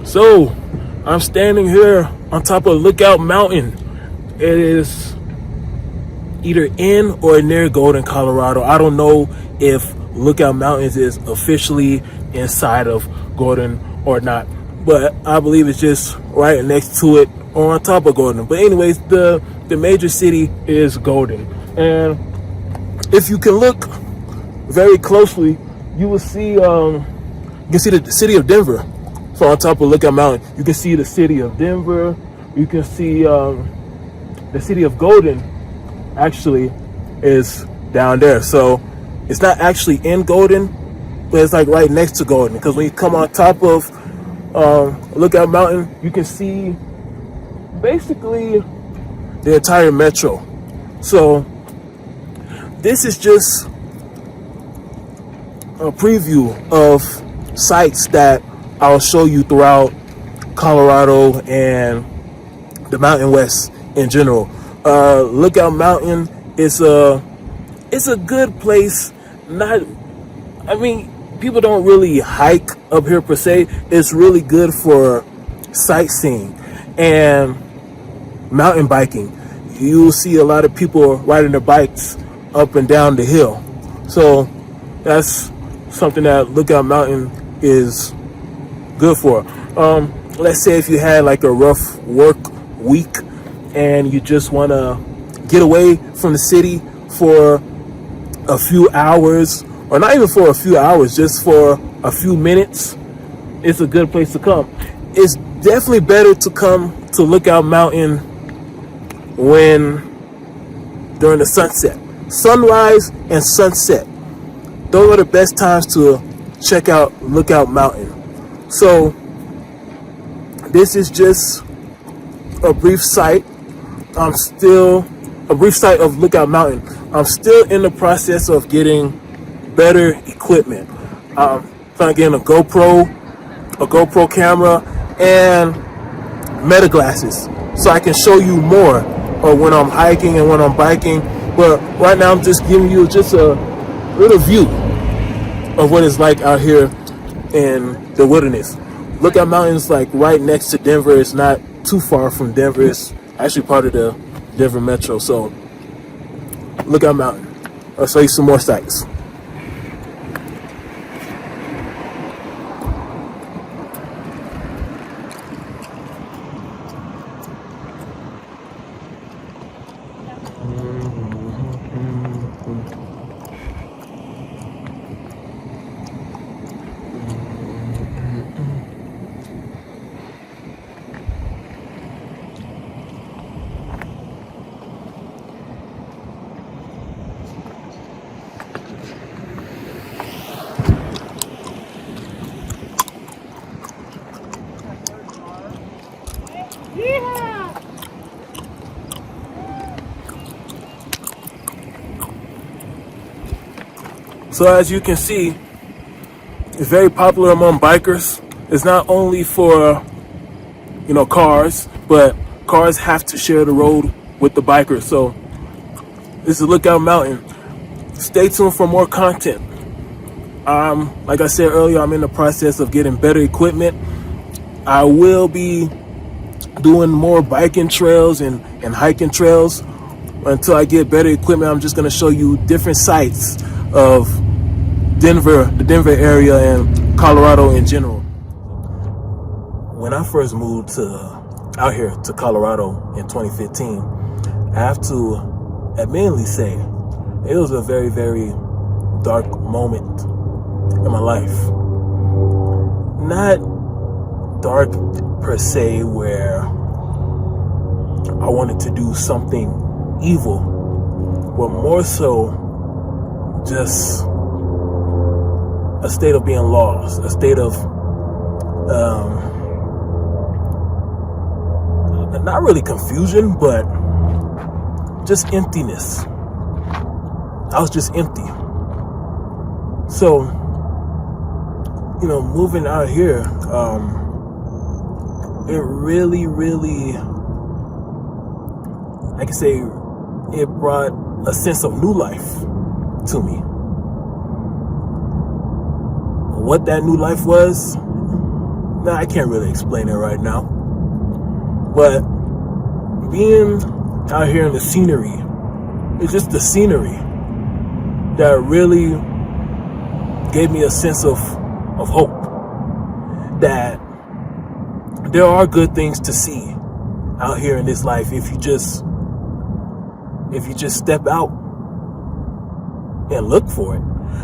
So, I'm standing here on top of Lookout Mountain. It is either in or near Golden, Colorado. I don't know if Lookout Mountains is officially inside of Golden or not, but I believe it's just right next to it or on top of Golden. But anyways, the major city is Golden. And if you can look very closely, you will see you can see the city of Denver. So on top of Lookout Mountain, you can see the city of Denver. You can see the city of Golden actually is down there. So it's not actually in Golden, but it's like right next to Golden. Because when you come on top of Lookout Mountain, you can see basically the entire metro. So this is just a preview of sites that I'll show you throughout Colorado and the Mountain West in general. Lookout Mountain is a good place. People don't really hike up here per se. It's really good for sightseeing and mountain biking. You'll see a lot of people riding their bikes up and down the hill. So that's something that Lookout Mountain is good for. Let's say if you had like a rough work week and you just want to get away from the city for a few hours, or not even for a few hours, just for a few minutes, it's a good place to come. It's definitely better to come to Lookout Mountain during the sunset. Sunrise and sunset. Those are the best times to check out Lookout Mountain. So this is just a brief sight. A brief sight of Lookout Mountain. I'm still in the process of getting better equipment. I'm trying to get a GoPro camera, and meta glasses, so I can show you more of when I'm hiking and when I'm biking. But right now I'm just giving you just a little view of what it's like out here in the wilderness. Lookout Mountain is like right next to Denver. It's not too far from Denver. It's actually part of the Denver Metro. So Lookout Mountain. I'll show you some more sights. So as you can see, it's very popular among bikers. It's not only for, cars, but cars have to share the road with the bikers. So this is Lookout Mountain. Stay tuned for more content. Like I said earlier, I'm in the process of getting better equipment. I will be doing more biking trails and hiking trails. Until I get better equipment, I'm just going to show you different sites of Denver, the Denver area, and Colorado in general. When I first moved out here to Colorado in 2015, I have to admittedly say it was a very, very dark moment in my life. Not dark per se where I wanted to do something evil, but more so just a state of being lost, a state of not really confusion, but just emptiness. I was just empty. So, moving out here, it really, really, I can say, it brought a sense of new life to me. What that new life was, Now, I can't really explain it right now. But being out here in the scenery, it's just the scenery that really gave me a sense of hope. That there are good things to see out here in this life if you just step out and look for it.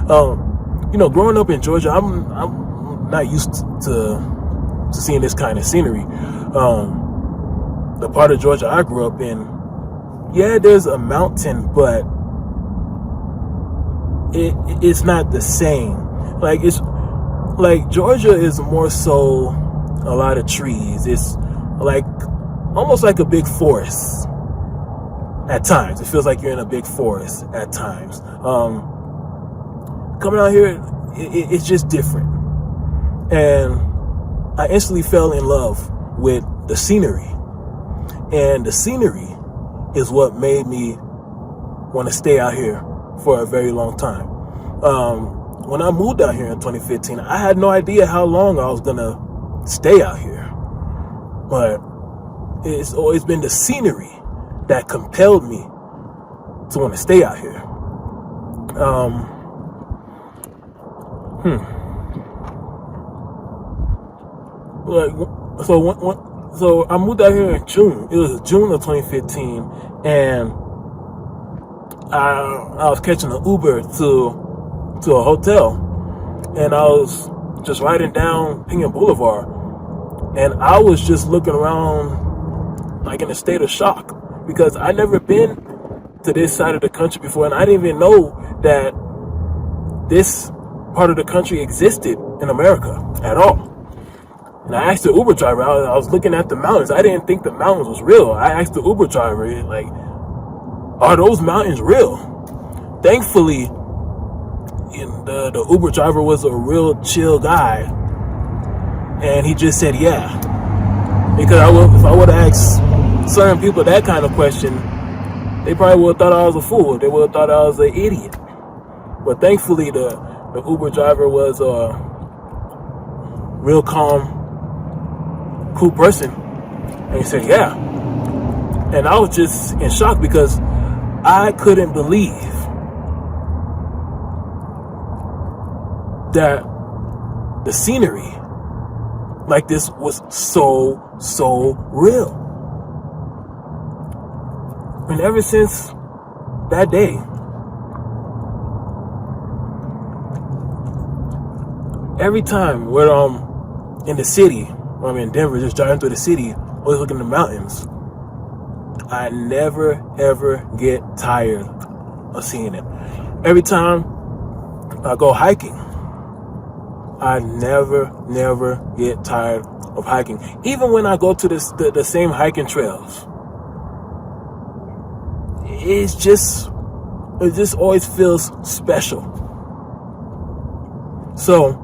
Growing up in Georgia, I'm not used to seeing this kind of scenery. The part of Georgia I grew up in, yeah, there's a mountain, but it's not the same. Like Georgia is more so a lot of trees. It's like almost like a big forest at times. It feels like you're in a big forest at times. Coming out here, it's just different. And I instantly fell in love with the scenery. And the scenery is what made me want to stay out here for a very long time. When I moved out here in 2015, I had no idea how long I was going to stay out here. But it's always been the scenery that compelled me to want to stay out here. So I moved out here in June. It was June of 2015, and I was catching an Uber to a hotel, and I was just riding down Pinion Boulevard, and I was just looking around like in a state of shock because I'd never been to this side of the country before, and I didn't even know that this part of the country existed in America at all. And I asked the Uber driver, I was looking at the mountains. I didn't think the mountains was real. I asked the Uber driver, like, are those mountains real? Thankfully, the Uber driver was a real chill guy. And he just said, yeah. Because if I would have asked certain people that kind of question, they probably would have thought I was a fool. They would have thought I was an idiot. But thankfully, the Uber driver was a real calm, cool person. And he said, yeah. And I was just in shock because I couldn't believe that the scenery like this was so real. And ever since that day, every time when I'm in the city, when I'm in Denver, just driving through the city, always looking at the mountains, I never ever get tired of seeing it. Every time I go hiking, I never get tired of hiking. Even when I go to the same hiking trails, it just always feels special. So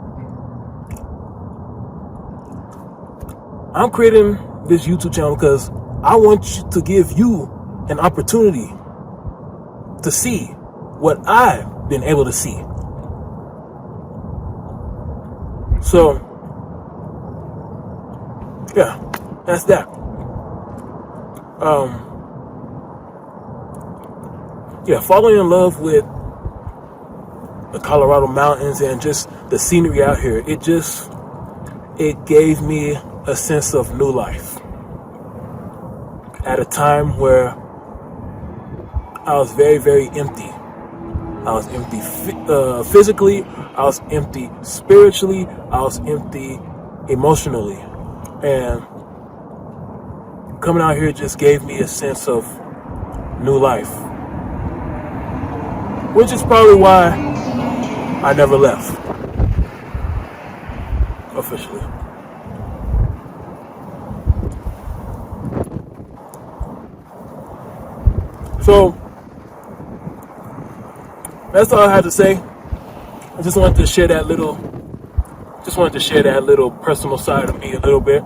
I'm creating this YouTube channel because I want to give you an opportunity to see what I've been able to see. So, yeah, that's that. Falling in love with the Colorado mountains and just the scenery out here, it gave me a sense of new life. At a time where I was very empty. I was empty physically, I was empty spiritually, I was empty emotionally. And coming out here just gave me a sense of new life. Which is probably why I never left. Officially. So that's all I had to say. I just wanted to share that little personal side of me a little bit.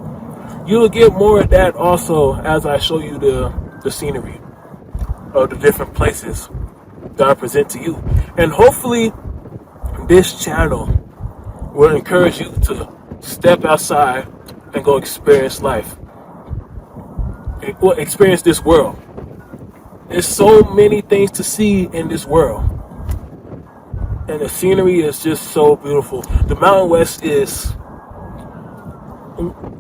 You'll get more of that also as I show you the scenery of the different places that I present to you. And hopefully this channel will encourage you to step outside and go experience life. Well, experience this world. There's so many things to see in this world. And the scenery is just so beautiful. The Mountain West is,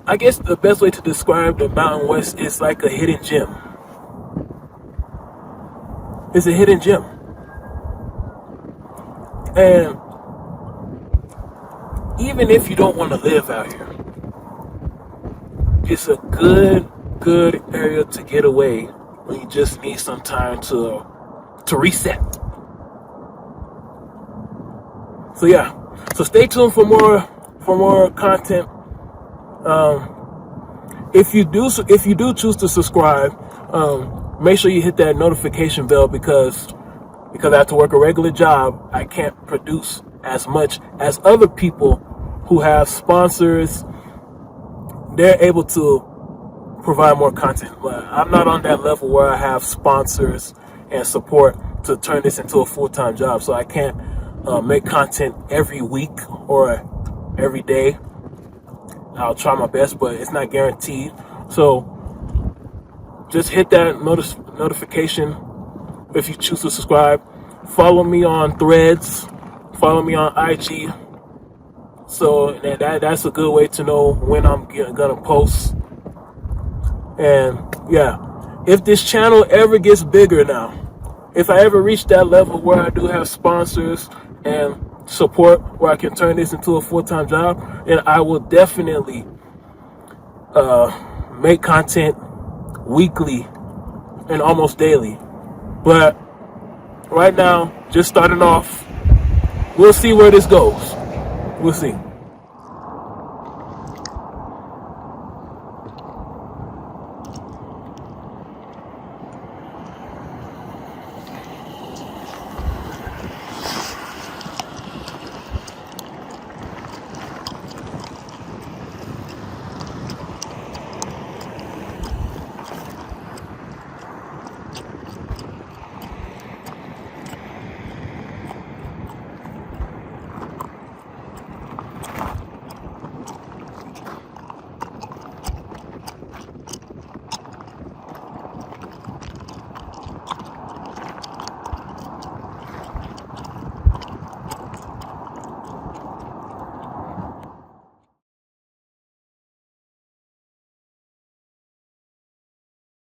I guess the best way to describe the Mountain West is like a hidden gem. It's a hidden gem. And even if you don't want to live out here, it's a good area to get away when you just need some time to reset. So yeah, so stay tuned for more content. If you do choose to subscribe, make sure you hit that notification bell because I have to work a regular job. I can't produce as much as other people who have sponsors. They're able to provide more content, but I'm not on that level where I have sponsors and support to turn this into a full-time job. So I can't make content every week or every day. I'll try my best, but it's not guaranteed. So just hit that notification if you choose to subscribe. Follow me on Threads. Follow me on IG. So that's a good way to know when I'm gonna post. And yeah, if this channel ever gets bigger now, if I ever reach that level where I do have sponsors and support where I can turn this into a full-time job, then I will definitely make content weekly and almost daily. But right now, just starting off, we'll see where this goes. We'll see.